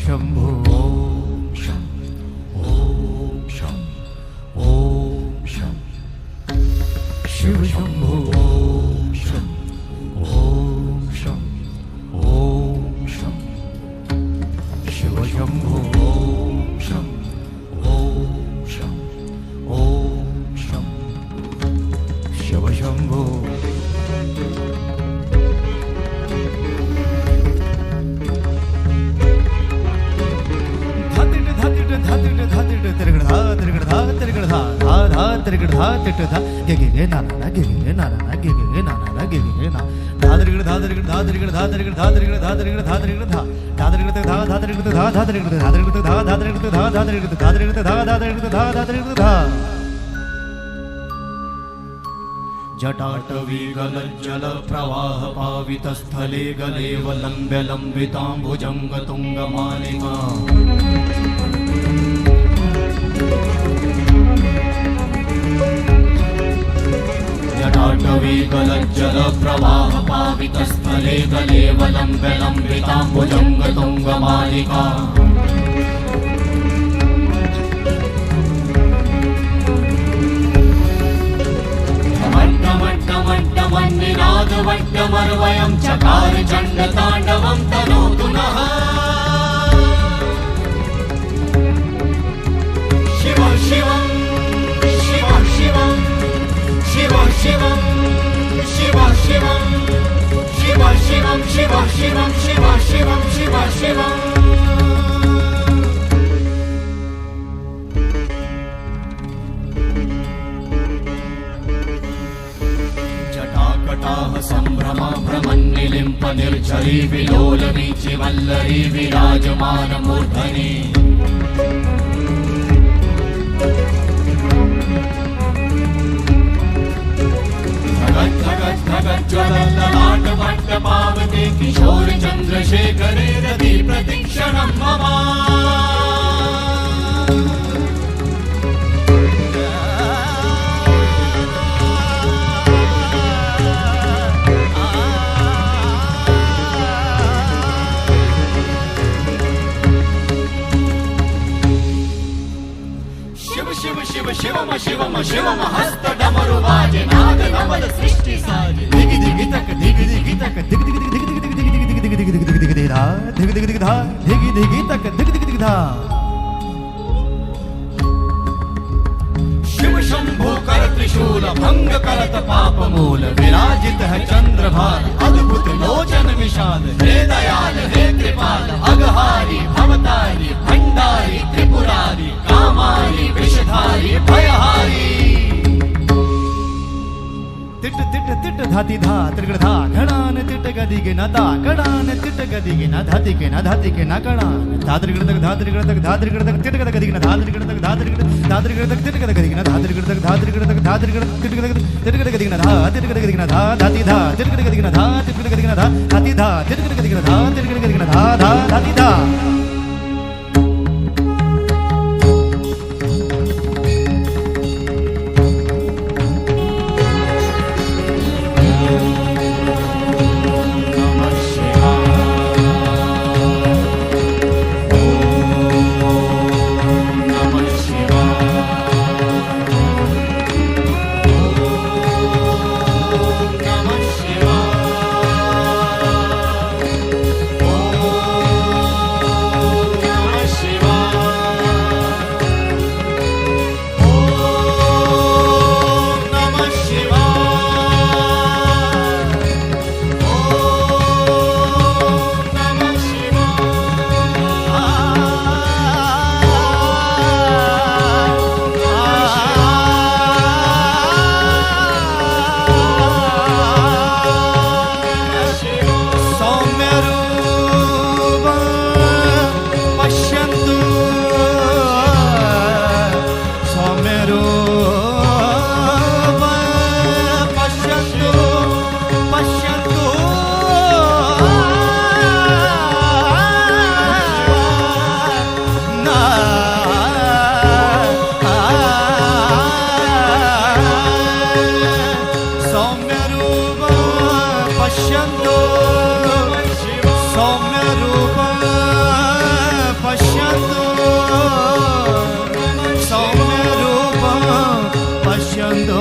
शंभो ओम शं ओम शं ओम शं शिव शंभो ओम शं ओम शं ओम शं शिव शंभो ओम शं ओम शं ओम शं शिव शंभो जटाटवीगलज्जल प्रवाह पावितस्थले गलेव लम्ब्य लम्बिताम्बुजङ्ग तुङ्गमालिका जटाटवीगलज्जल प्रवाह पावितस्थले गलेव लम्ब्य लम्बिताम्बुजङ्ग तुङ्गमालिका वट्टमर्वयं चकार चण्डताण्डवं तनोतु नः शिव शिवं शिव शिवं शिव शिवं शिव शिवं शिव शिवं शिव शिवं शिव शिवं शिव शिवं संभ्रमा भ्रमन्निलिम्प निर्झरी विलोलवीचि वल्लरी विराजमान मूर्धनि धगत् धगत् धगत् ज्वलल्ललाट वट्ट पावते किशोर चन्द्रशेखरे रति प्रतीक्षणं मम शिवम शिवम शिवम हस्त डमरु बाजे नाद नवल सृष्टि साजे दिगि दिगि तक दिगि दिगि तक दिगि दिगि दिगि दिगि दिगि दिगि दिगि दिगि दिगि दिगि धा दिगि दिगि दिगि धा दिगि दिगि तक दिगि दिगि दिगि धा शिव शंभो कर त्रिशूल भंग करत पाप मूल विराजित है चंद्रभार अद्भुत लोचन विशाल हे दयाल हे कृपाल अघहारी भवतारी भंडारी त्रिपुरारी कामारी विषधारी भयहारी तिट तिट तिट धाति धा त्रिगण धा घणान तिट गदि के न ता घणान तिट गदि के न धाति के न धाति के न घणान धा त्रिगण तक धा त्रिगण तक धा त्रिगण तक तिट गदि के न धा त्रिगण तक धा त्रिगण तक तिट गदि के न धा त्रिगण तक धा त्रिगण तक धा त्रिगण तिट गदि के न धा तिट गदि के न धा धाति धा तिट गदि के न धा तिट गदि के न धा धाति धा तिट गदि के न धा तिट गदि के न धा धा धाति धा ಬಂದೋ